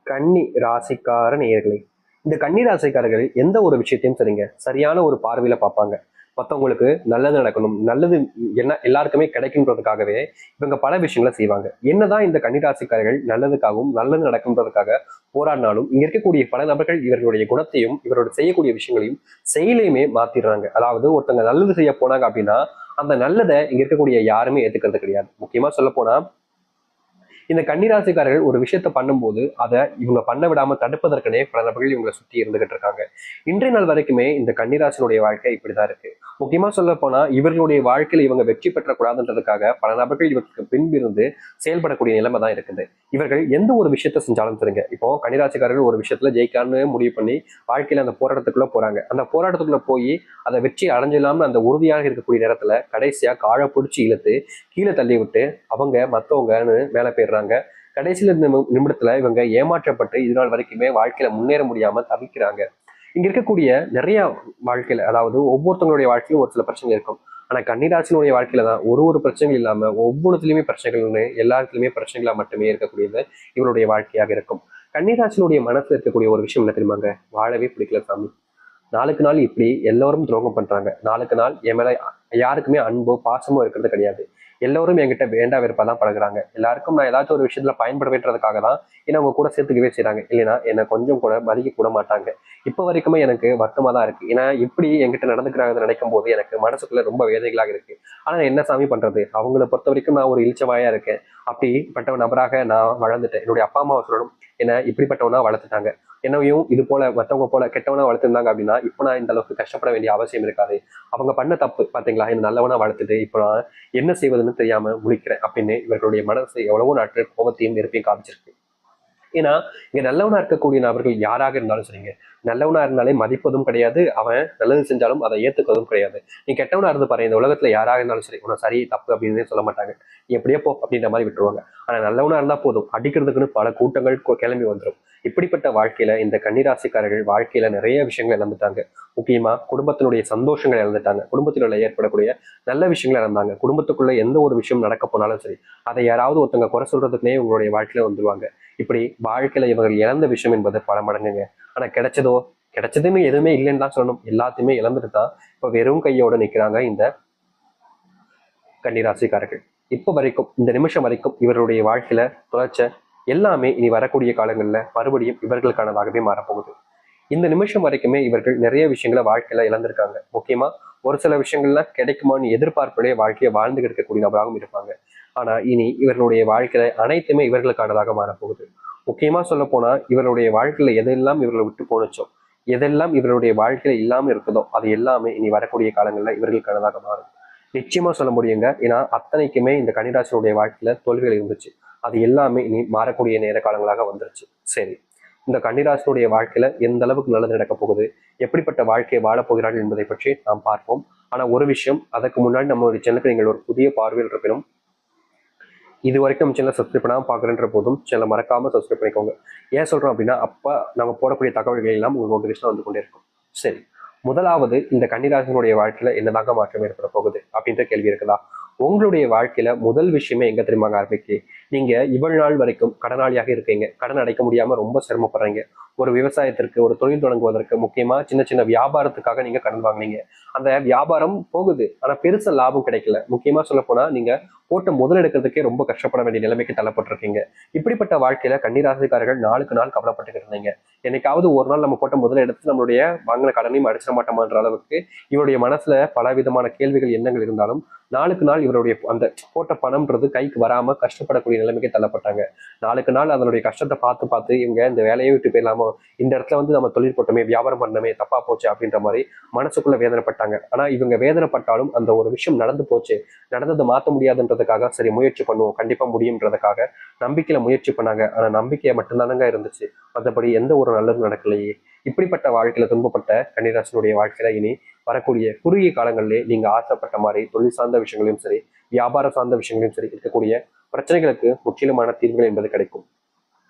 கன்னி ராசிக்கார நேயர்களே, இந்த கன்னி ராசிக்காரர்கள் எந்த ஒரு விஷயத்தையும் சரிங்க சரியான ஒரு பார்வையில பார்ப்பாங்க. மற்றவங்களுக்கு நல்லது நடக்கணும், நல்லது என்ன எல்லாருக்குமே கிடைக்குன்றதுக்காகவே இவங்க பல விஷயங்களை செய்வாங்க. என்னதான் இந்த கன்னி ராசிக்காரர்கள் நல்லதுக்காகவும் நல்லது நடக்கும்ன்றதுக்காக போராடினாலும் இங்க இருக்கக்கூடிய பல நபர்கள் இவர்களுடைய குணத்தையும் இவரோட செய்யக்கூடிய விஷயங்களையும் செயலையுமே மாத்திடுறாங்க. அதாவது ஒருத்தங்க நல்லது செய்ய போனாங்க அப்படின்னா அந்த நல்லதை இங்க இருக்கக்கூடிய யாருமே ஏத்துக்கிறது கிடையாது. முக்கியமா சொல்ல போனா இந்த கன்னிராசிக்காரர்கள் ஒரு விஷயத்த பண்ணும்போது அதை இவங்க பண்ண விடாம தடுப்பதற்கனே பல நபர்கள் இவங்களை சுத்தி இருந்துகிட்டு இருக்காங்க. இன்றைய நாள் வரைக்குமே இந்த கன்னிராசினுடைய வாழ்க்கை இப்படிதான் இருக்கு. முக்கியமா சொல்ல போனா இவர்களுடைய வாழ்க்கையில இவங்க வெற்றி பெற்றக்கூடாதுன்றதுக்காக பல நபர்கள் இவருக்கு பின்பிருந்து செயல்படக்கூடிய நிலைமை தான் இருக்குது. இவர்கள் எந்த ஒரு விஷயத்த செஞ்சாலும் சரிங்க. இப்போ கன்னிராசிக்காரர்கள் ஒரு விஷயத்துல ஜெயிக்கலாம்னு முடிவு பண்ணி வாழ்க்கையில அந்த போராட்டத்துக்குள்ள போறாங்க. அந்த போராட்டத்துக்குள்ள போய் அதை வெற்றி அடைஞ்சிடாம அந்த உறுதியாக இருக்கக்கூடிய நேரத்துல கடைசியா காழ பிடிச்சி இழுத்து கீழே தள்ளி விட்டு அவங்க மத்தவங்கன்னு மேல போயிடுறாங்க. கடைசியில நிமிடத்துல இவங்க ஏமாற்றப்பட்டு இது நாள் வரைக்குமே வாழ்க்கையில முன்னேற முடியாம தவிக்கிறாங்க. இங்க இருக்கக்கூடிய நிறைய வாழ்க்கையில, அதாவது ஒவ்வொருத்தவங்களுடைய வாழ்க்கையிலும் ஒரு சில பிரச்சனை இருக்கும். ஆனா கன்னிராசினுடைய வாழ்க்கையில தான் ஒரு பிரச்சனைகள் இல்லாம ஒவ்வொருத்திலுமே பிரச்சனைகள்னு எல்லாத்துலயுமே பிரச்சனைகளா மட்டுமே இருக்கக்கூடியது இவருடைய வாழ்க்கையாக இருக்கும். கன்னிராசினுடைய மனசுல இருக்கக்கூடிய ஒரு விஷயம் என்ன தெரியுமாங்க? வாழவே பிடிக்கல சாமி. நாளுக்கு நாள் இப்படி எல்லோரும் துரோகம் பண்றாங்க. நாளுக்கு நாள் என் மேல யாருக்குமே அன்போ பாசமோ இருக்கிறது கிடையாது. எல்லோரும் என்கிட்ட வேண்டா வெறுப்பா தான் பழகுறாங்க. எல்லாருக்கும் நான் ஏதாச்சும் ஒரு விஷயத்துல பயன்படுவேன்றதுக்காக தான் என்ன அவங்க கூட சேர்த்துக்கவே செய்றாங்க. இல்லைன்னா என்னை கொஞ்சம் கூட மதிக்க கூட மாட்டாங்க. இப்ப வரைக்குமே எனக்கு வருத்தமா தான் இருக்கு. ஏன்னா இப்படி என்கிட்ட நடந்துக்கிறாங்கன்னு நினைக்கும் போது எனக்கு மனசுக்குள்ள ரொம்ப வேதனைகளாக இருக்கு. ஆனா என்ன சாமி பண்றது? அவங்கள பொறுத்த வரைக்கும் நான் ஒரு இளிச்சவாயா இருக்கேன். அப்படிப்பட்ட நபராக நான் வளர்ந்துட்டேன். என்னுடைய அப்பா அம்மாவை சொல்லணும், என்ன இப்படிப்பட்டவனா வளர்த்துட்டாங்க. என்னையும் இது போல மற்றவங்க போல கெட்டவனா வளர்த்துருந்தாங்க அப்படின்னா இப்போ நான் இந்த அளவுக்கு கஷ்டப்பட வேண்டிய அவசியம் இருக்காது. அவங்க பண்ண தப்பு பாத்தீங்களா, என்ன நல்லவனா வளர்த்துட்டு இப்போ நான் என்ன செய்வதுன்னு தெரியாம முழிக்கிறேன் அப்படின்னு இவர்களுடைய மனசு எவ்வளவோ நாட்கள் கோபத்தையும் வெறுப்பையும் காமிச்சிருக்கு. ஏன்னா இங்க நல்லவனா இருக்கக்கூடிய நபர்கள் யாராக இருந்தாலும் சரிங்க, நல்லவனா இருந்தாலே மதிப்பதும் கிடையாது, அவன் நல்லது செஞ்சாலும் அதை ஏத்துக்கிறதும் கிடையாது. நீ கெட்டவனா இருந்து பாரு, இந்த உலகத்துல யாராக இருந்தாலும் சரி உன சரி தப்பு அப்படின்னு சொல்ல மாட்டாங்க. நீ எப்படியே போ அப்படின்ற மாதிரி விட்டுருவாங்க. ஆனா நல்லவனா இருந்தா போதும், அடிக்கிறதுக்குன்னு பல கூட்டங்கள் கிளம்பி வந்துடும். இப்படிப்பட்ட வாழ்க்கையில இந்த கன்னிராசிக்காரர்கள் வாழ்க்கையில நிறைய விஷயங்கள் இழந்துட்டாங்க. முக்கியமா குடும்பத்தினுடைய சந்தோஷங்கள் இழந்துட்டாங்க. குடும்பத்தினுள்ள ஏற்படக்கூடிய நல்ல விஷயங்கள் இழந்தாங்க. குடும்பத்துக்குள்ள எந்த ஒரு விஷயம் நடக்க போனாலும் சரி அதை யாராவது ஒருத்தங்க குறை சொல்றதுக்குனே உங்களுடைய வாழ்க்கையில வந்துருவாங்க. இப்படி வாழ்க்கையில இவர்கள் இழந்த விஷயம் என்பது பல மடங்குங்க. ஆனா கிடைச்சதுன்னு எதுவுமே இல்லைன்னு தான் சொல்லணும். எல்லாத்தையுமே இழந்துட்டு தான் இப்ப வெறும் கையோட நிக்கிறாங்க இந்த கன்னிராசிக்காரர்கள். இப்ப வரைக்கும் இந்த நிமிஷம் வரைக்கும் இவருடைய வாழ்க்கையில தொலைச்ச எல்லாமே இனி வரக்கூடிய காலங்கள்ல மறுபடியும் இவர்களுக்கானதாகவே மாறப்போகுது. இந்த நிமிஷம் வரைக்குமே இவர்கள் நிறைய விஷயங்களை வாழ்க்கையில இழந்திருக்காங்க. முக்கியமா ஒரு சில விஷயங்கள்லாம் கிடைக்குமான்னு எதிர்பார்ப்புடைய வாழ்க்கையை வாழ்ந்து இருக்கக்கூடிய நபராகவும் இருப்பாங்க. ஆனா இனி இவர்களுடைய வாழ்க்கையில அனைத்துமே இவர்களுக்கானதாக மாறப்போகுது. முக்கியமா சொல்ல போனா இவருடைய வாழ்க்கையில எதெல்லாம் இவர்களை விட்டு போனுச்சோ, எதெல்லாம் இவருடைய வாழ்க்கையில இல்லாம இருக்குதோ அது எல்லாமே இனி வரக்கூடிய காலங்கள்ல இவர்களுக்கானதாக மாறும். நிச்சயமா சொல்ல முடியுங்க. ஏன்னா அத்தனைக்குமே இந்த கன்னிராசினுடைய வாழ்க்கையில தோல்விகள் இருந்துச்சு. அது எல்லாமே இனி மாறக்கூடிய நேர காலங்களாக வந்துருச்சு. சரி, இந்த கன்னிராசினுடைய வாழ்க்கையில எந்த அளவுக்கு நல்லது நடக்க போகுது, எப்படிப்பட்ட வாழ்க்கையை வாழப் போகிறார்கள் என்பதை பற்றி நாம் பார்ப்போம். ஆனா ஒரு விஷயம், அதற்கு முன்னாடி நம்மளுடைய சேனலுக்கு நீங்கள் ஒரு புதிய பார்வையில் இருப்பினும் இது வரைக்கும் நம்ம சேனல் சப்ஸ்கிரைப் பண்ணாமல் பார்க்குறன்ற போதும் சேனலை மறக்காம சப்ஸ்கிரைப் பண்ணிக்கோங்க. ஏன் சொல்றோம் அப்படின்னா அப்ப நம்ம போடக்கூடிய தகவல்கள் எல்லாம் உங்களுக்கு நோட்டிஃபிகேஷன் வந்து கொண்டே இருக்கும். சரி, முதலாவது இந்த கன்னிராசினுடைய வாழ்க்கையில என்னதாக மாற்றம் ஏற்பட போகுது அப்படின்ற கேள்வி இருக்குதா? உங்களுடைய வாழ்க்கையில முதல் விஷயமே எங்க தெரியுமாங்க ஆரம்பிக்கு? நீங்க இவ்வளவு நாள் வரைக்கும் கடனாளியாக இருக்கீங்க. கடன் அடைக்க முடியாம ரொம்ப சிரமப்படுறீங்க. ஒரு விவசாயத்திற்கு, ஒரு தொழில் தொடங்குவதற்கு, முக்கியமா சின்ன சின்ன வியாபாரத்துக்காக நீங்க கடன் வாங்கினீங்க. அந்த வியாபாரம் போகுது, ஆனா பெருசா லாபம் கிடைக்கல. முக்கியமா சொல்ல போனா நீங்க போட்ட முதல் எடுக்கிறதுக்கே ரொம்ப கஷ்டப்பட வேண்டிய நிலைமைக்கு தள்ளப்பட்டிருக்கீங்க. இப்படிப்பட்ட வாழ்க்கையில கன்னிராசிக்காரர்கள் நாளுக்கு நாள் கவலைப்பட்டுக்கிட்டு இருந்தீங்க. என்னைக்காவது ஒரு நாள் நம்ம போட்ட முதல் எடுத்து நம்மளுடைய வாங்கின கடனையும் அடிச்சிட மாட்டோமான்ற அளவுக்கு இவருடைய மனசுல பல விதமான கேள்விகள் எண்ணங்கள் இருந்தாலும் நாளுக்கு நாள் இவருடைய அந்த போட்ட பணம்ன்றது கைக்கு வராம கஷ்டப்படக்கூடிய நிலைமைக்கு தள்ளப்பட்டாங்க. நாளுக்கு நாள் அதனுடைய கஷ்டத்தை பார்த்து பார்த்து இவங்க இந்த வேலையை விட்டு போயிடலாமோ, இந்த இடத்துல வந்து நம்ம தொழில் போட்டோமே, வியாபாரம் பண்ணமே, தப்பா போச்சு அப்படின்ற மாதிரி மனசுக்குள்ள வேதனைப்பட்டாங்க. ஆனா இவங்க வேதனைப்பட்டாலும் அந்த ஒரு விஷயம் நடந்து போச்சு, நடந்ததை மாற்ற முடியாதுன்றதுக்காக சரி முயற்சி பண்ணுவோம், கண்டிப்பா முடியும்ன்றதுக்காக நம்பிக்கையில முயற்சி பண்ணாங்க. ஆனா நம்பிக்கையை மட்டும்தானங்க இருந்துச்சு, மற்றபடி எந்த ஒரு நல்லதும் நடக்கலையே. இப்படிப்பட்ட வாழ்க்கையில துன்பப்பட்ட கன்னிராசினுடைய வாழ்க்கையில இனி வரக்கூடிய குறுகிய காலங்களிலே நீங்க ஆசைப்பட்ட மாதிரி தொழில் சார்ந்த விஷயங்களையும் சரி, வியாபாரம் சார்ந்த விஷயங்களையும் சரி இருக்கக்கூடிய பிரச்சனைகளுக்கு முற்றிலுமான தீர்வுகள் என்பது கிடைக்கும்.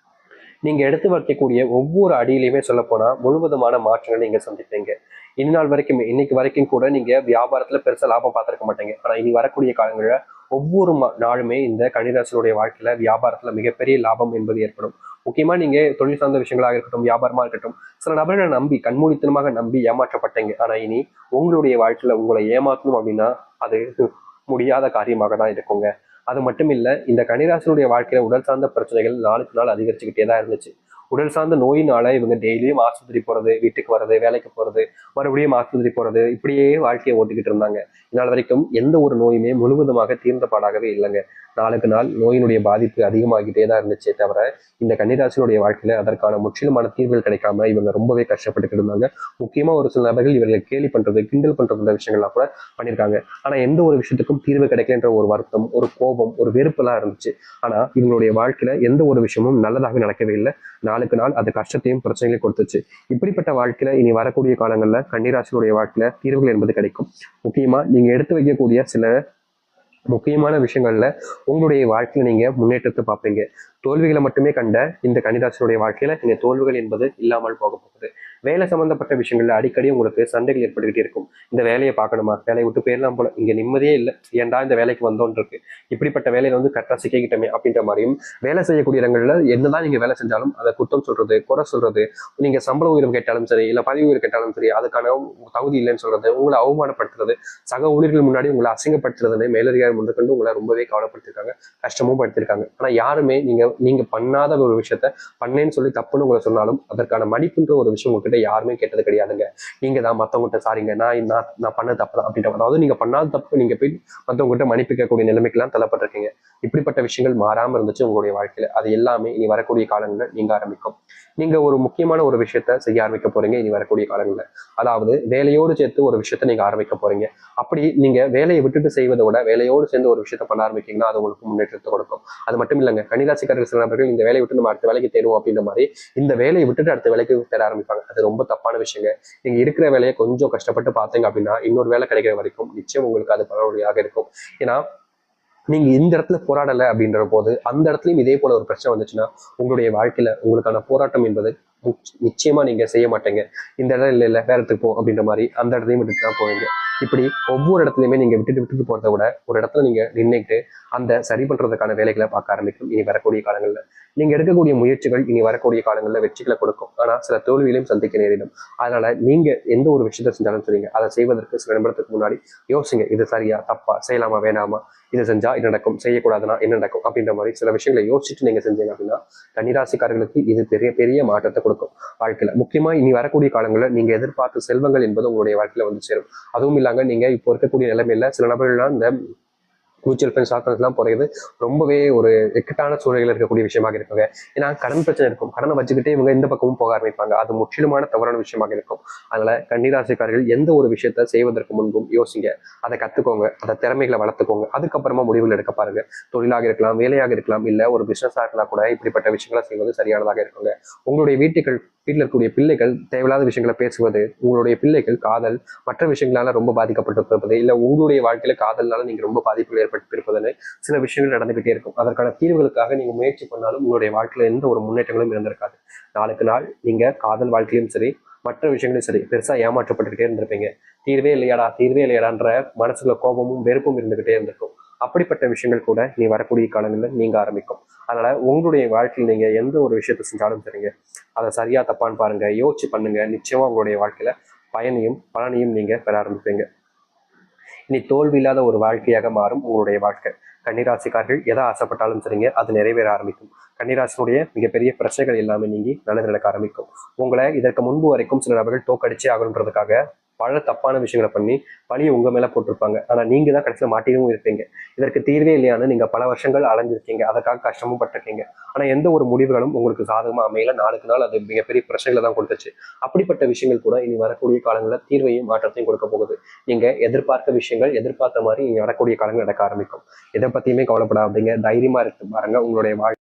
நீங்க எடுத்து வைக்கக்கூடிய ஒவ்வொரு அடியிலையுமே சொல்ல போனா முழுவதுமான மாற்றங்களை நீங்க சந்திப்பீங்க. இந்நாள் வரைக்கும் இன்னைக்கு வரைக்கும் கூட நீங்க வியாபாரத்துல பெருசா லாபம் பார்த்திருக்க மாட்டீங்க. ஆனா இனி வரக்கூடிய காலங்களில் ஒவ்வொரு நாளுமே இந்த கன்னிராசினுடைய வாழ்க்கையில வியாபாரத்துல மிகப்பெரிய லாபம் என்பது ஏற்படும். முக்கியமா நீங்க தொழில் சார்ந்த விஷயங்களாக இருக்கட்டும், வியாபாரமா இருக்கட்டும், சில நபர்களை நம்பி கண்மூடித்தனமாக நம்பி ஏமாற்றப்பட்டீங்க. ஆனா இனி உங்களுடைய வாழ்க்கையில உங்களை ஏமாற்றணும் அப்படின்னா அது முடியாத காரியமாக தான் இருக்குங்க. அது மட்டும் இல்ல, இந்த கன்னிராசினுடைய வாழ்க்கையில உடல் சார்ந்த பிரச்சனைகள் நாளுக்கு நாள் அதிகரிச்சுக்கிட்டே தான் இருந்துச்சு. உடல் சார்ந்த நோயினால இவங்க டெய்லியும் ஆஸ்பத்திரி போறது, வீட்டுக்கு வர்றது, வேலைக்கு போறது, மறுபடியும் ஆஸ்பத்திரி போறது, இப்படியே வாழ்க்கையை ஓட்டிக்கிட்டு இருந்தாங்க. இந்நாள் வரைக்கும் எந்த ஒரு நோயுமே முழுவதுமாக தீர்ந்த பாடாகவே இல்லைங்க. நாளுக்கு நாள் நோயினுடைய பாதிப்பு அதிகமாகிட்டே தான் இருந்துச்சே தவிர, இந்த கன்னிராசினுடைய வாழ்க்கையில அதற்கான முற்றிலுமான தீர்வுகள் கிடைக்காம இவங்க ரொம்பவே கஷ்டப்பட்டுக்கிட்டு இருந்தாங்க. முக்கியமா ஒரு சில நபர்கள் இவர்களை கேலி பண்றது, கிண்டல் பண்றது விஷயங்கள்லாம் கூட பண்ணியிருக்காங்க. ஆனா எந்த ஒரு விஷயத்துக்கும் தீர்வு கிடைக்கலன்ற ஒரு வருத்தம், ஒரு கோபம், ஒரு வெறுப்பெல்லாம் இருந்துச்சு. ஆனா இவங்களுடைய வாழ்க்கையில எந்த ஒரு விஷயமும் நல்லதாக நடக்கவே இல்லை. நாளுக்கு நாள் அது கஷ்டத்தையும் பிரச்சனைகளையும் கொடுத்துச்சு. இப்படிப்பட்ட வாழ்க்கையில இனி வரக்கூடிய காலங்கள்ல கன்னிராசினுடைய வாழ்க்கையில தீர்வுகள் என்பது கிடைக்கும். முக்கியமா நீங்க எடுத்து வைக்கக்கூடிய சில முக்கியமான விஷயங்கள்ல உங்களுடைய வாழ்க்கையில நீங்க முன்னேற்றத்தை பார்ப்பீங்க. தோல்விகளை மட்டுமே கண்ட இந்த கன்னிராசினுடைய வாழ்க்கையில நீங்க தோல்விகள் என்பது இல்லாமல் போக போகுது. வேலை சம்பந்தப்பட்ட விஷயங்கள்ல அடிக்கடி உங்களுக்கு சண்டைகள் ஏற்பட்டுக்கிட்டே இருக்கும். இந்த வேலையை பார்க்கணுமா, வேலையை விட்டு போயிடலாம் போல, இங்க நிம்மதியே இல்லை, ஏன்டா இந்த வேலைக்கு வந்தோன்னு இருக்கு, இப்படிப்பட்ட வேலையில வந்து கரெக்டா சிக்கிக்கிட்டோமே அப்படின்ற மாதிரியும், வேலை செய்யக்கூடிய இடங்கள்ல என்னதான் நீங்க வேலை செஞ்சாலும் அதை குற்றம் சொல்றது, குறை சொல்றது, நீங்க சம்பள உயர்வு கேட்டாலும் சரி, இல்ல பதவி உயர்வு கேட்டாலும் சரி, அதுக்கான தகுதி இல்லைன்னு சொல்றது, உங்களை அவமானப்படுத்துறது, சக ஊழியர்கள் முன்னாடி உங்களை அசிங்கப்படுத்துறதுன்னு மேலதிகாரி முதற்கொண்டு உங்களை ரொம்பவே கவலைப்படுத்திருக்காங்க, கஷ்டமும் படுத்திருக்காங்க. ஆனா யாருமே நீங்க பண்ணாத ஒரு விஷயத்த பண்ணேன்னு சொல்லி தப்புன்னு உங்களை சொன்னாலும் அதற்கான மன்னிப்புன்ற ஒரு விஷயம் உங்ககிட்ட யாருமே கேட்டது கிடையாதுங்க. நீங்க தான் மத்தவங்ககிட்ட சாரிங்க, நான் பண்ண தப்பு தான் அப்படின்ற, அதாவது நீங்க பண்ணாத தப்பு நீங்க போய் மத்தவங்ககிட்ட மன்னிப்பு கேட்கக்கூடிய நிலைமைக்கெல்லாம் தள்ளப்பட்டிருக்கீங்க. இப்படிப்பட்ட விஷயங்கள் மாறாம இருந்துச்சு உங்களுடைய வாழ்க்கையில. அது எல்லாமே இனி வரக்கூடிய காலங்களில் நீங்க ஆரம்பிக்கும். நீங்க ஒரு முக்கியமான ஒரு விஷயத்த செய்ய ஆரம்பிக்க போறீங்க இனி வரக்கூடிய காலங்களில். அதாவது வேலையோடு சேர்த்து ஒரு விஷயத்த நீங்க ஆரம்பிக்க போறீங்க. அப்படி நீங்க வேலையை விட்டுட்டு செய்வதை விட வேலையோடு சேர்ந்து ஒரு விஷயத்த பண்ண ஆரம்பிக்கீங்கன்னா அது உங்களுக்கு முன்னேற்றத்தை கொடுக்கும். அது மட்டும் இல்லைங்க, கன்னிராசிக்காரர்கள் சில நபர்கள் இந்த வேலையை விட்டு நம்ம அடுத்த வேலைக்கு தேடுவோம் அப்படின்ற மாதிரி இந்த வேலையை விட்டுட்டு அடுத்த வேலைக்கு தேட ஆரம்பிப்பாங்க. அது ரொம்ப தப்பான விஷயங்க. நீங்க இருக்கிற வேலையை கொஞ்சம் கஷ்டப்பட்டு பார்த்தீங்க அப்படின்னா இன்னொரு வேலை கிடைக்கிற வரைக்கும் நிச்சயம் உங்களுக்கு அது பலனுடையாக இருக்கும். ஏன்னா நீங்க இந்த இடத்துல போராடலை அப்படின்ற போது அந்த இடத்துலயும் இதே போல ஒரு பிரச்சனை வந்துச்சுன்னா உங்களுடைய வாழ்க்கையில உங்களுக்கான போராட்டம் என்பது நிச்சயமா நீங்க செய்ய மாட்டீங்க. இந்த இடம் இல்ல வேற இடத்துக்கு போ அப்படின்ற மாதிரி அந்த இடத்தையும் விட்டுட்டு தான் போவீங்க. இப்படி ஒவ்வொரு இடத்துலையுமே நீங்க விட்டுட்டு போறதை விட ஒரு இடத்துல நீங்க நின்றுட்டு அந்த சரி பண்றதுக்கான வேலைகளை பார்க்க ஆரம்பிக்கும் இனி வரக்கூடிய காலங்கள்ல. நீங்க எடுக்கக்கூடிய முயற்சிகள் இனி வரக்கூடிய காலங்கள்ல வெற்றிகளை கொடுக்கும். ஆனா சில தோல்விகளையும் சந்திக்க நேரிடும். அதனால நீங்க எந்த ஒரு விஷயத்த செஞ்சாலும் சொல்லுங்க, அதை செய்வதற்கு சில நிமிடத்துக்கு முன்னாடி யோசிங்க, இது சரியா தப்பா, செய்யலாமா வேணாமா, இதை செஞ்சா என்ன நடக்கும், செய்யக்கூடாதுன்னா என்ன நடக்கும் அப்படின்ற மாதிரி சில விஷயங்களை யோசிச்சுட்டு நீங்க செஞ்சீங்க அப்படின்னா கன்னிராசிக்காரர்களுக்கு இது பெரிய பெரிய மாற்றத்தை கொடுக்கும் வாழ்க்கையில. முக்கியமா இனி வரக்கூடிய காலங்களில் நீங்க எதிர்பார்த்த செல்வங்கள் என்பது உங்களுடைய வாழ்க்கையில வந்து சேரும். அதுவும் இல்லாம நீங்க இப்போ இருக்கக்கூடிய நிலைமையில சில நபர்கள்லாம் இந்த மியூச்சுவல் ஃபண்ட் ஸ்டாக் எல்லாம் போறது ரொம்பவே ஒரு இக்கட்டான சூழலில் இருக்கக்கூடிய விஷயமாக இருக்குங்க. ஏன்னா கடன் பிரச்சனை இருக்கும், கடனை வச்சுக்கிட்டே இவங்க இந்த பக்கமும் போக ஆரம்பிப்பாங்க. அது முற்றிலுமான தவறான விஷயமாக இருக்கும். அதனால கன்னிராசிக்காரர்கள் எந்த ஒரு விஷயத்த செய்வதற்கு முன்பும் யோசிங்க, அதை கத்துக்கோங்க, அதை திறமைகளை வளர்த்துக்கோங்க, அதுக்கப்புறமா முடிவுகள் எடுக்க பாருங்க. தொழிலாக இருக்கலாம், வேலையாக இருக்கலாம், இல்ல ஒரு பிசினஸா இருக்கலாம் கூட இப்படிப்பட்ட விஷயங்களை செய்வது சரியானதாக இருக்குங்க. உங்களுடைய வீட்டில் இருக்கக்கூடிய பிள்ளைகள் தேவையில்லாத விஷயங்களை பேசுவது, உங்களுடைய பிள்ளைகள் காதல் மற்ற விஷயங்களால ரொம்ப பாதிக்கப்பட்டிருப்பது, இல்ல உங்களுடைய வாழ்க்கையில காதல்னால நீங்க ரொம்ப பாதிப்புகள் ஏற்பட்டிருப்பதுன்னு சில விஷயங்கள் நடந்துகிட்டே இருக்கும். அதற்கான தீர்வுகளுக்காக நீங்க முயற்சி பண்ணாலும் உங்களுடைய வாழ்க்கையில எந்த ஒரு முன்னேற்றங்களும் இருந்திருக்காது. நாளுக்கு நாள் நீங்க காதல் வாழ்க்கையிலும் சரி மற்ற விஷயங்களையும் சரி பெருசா ஏமாற்றப்பட்டுக்கிட்டே இருந்திருப்பீங்க. தீர்வே இல்லையாடான்ற மனசுல கோபமும் வெறுப்பும் இருந்துகிட்டே இருந்திருக்கும். அப்படிப்பட்ட விஷயங்கள் கூட நீ வரக்கூடிய காலங்களில் நீங்க ஆரம்பிக்கும். அதனால உங்களுடைய வாழ்க்கையில் நீங்க எந்த ஒரு விஷயத்த செஞ்சாலும் சரிங்க, அதை சரியா தப்பான்னு பாருங்க, யோசிச்சு பண்ணுங்க. நிச்சயமா உங்களுடைய வாழ்க்கையில பயனையும் பலனையும் நீங்க பெற ஆரம்பிப்பீங்க. இனி தோல்வி இல்லாத ஒரு வாழ்க்கையாக மாறும் உங்களுடைய வாழ்க்கை. கன்னிராசிக்காரர்கள் எதை ஆசைப்பட்டாலும் சரிங்க, அது நிறைவேற ஆரம்பிக்கும். கன்னிராசினுடைய மிகப்பெரிய பிரச்சனைகள் எல்லாமே நீங்கி நல்லது நடக்க ஆரம்பிக்கும். உங்களை இதற்கு முன்பு வரைக்கும் சில நபர்கள் தோக்கடிச்சே ஆகணுன்றதுக்காக பல தப்பான விஷயங்களை பண்ணி பழியை உங்க மேல போட்டிருப்பாங்க. ஆனா நீங்க தான் கடைசியில மாட்டியும் இருப்பீங்க. இதற்கு தீர்வே இல்லையான்னு நீங்க பல வருஷங்கள் அலைஞ்சிருக்கீங்க, அதுக்காக கஷ்டமும் பட்டிருக்கீங்க. ஆனா எந்த ஒரு முடிவுகளும் உங்களுக்கு சாதகமா அமையல, நாளுக்கு நாள் அது மிகப்பெரிய பிரச்சனைகளை தான் கொடுத்துச்சு. அப்படிப்பட்ட விஷயங்கள் கூட இனி வரக்கூடிய காலங்களில் தீர்வையும் மாற்றத்தையும் கொடுக்க போகுது. நீங்க எதிர்பார்த்த விஷயங்கள் எதிர்பார்த்த மாதிரி இனி வரக்கூடிய காலங்கள் நடக்க ஆரம்பிக்கும். எதை பத்தியுமே கவலைப்படாதீங்க, தைரியமா இருக்கு பாருங்க. உங்களுடைய வாழ்க்கை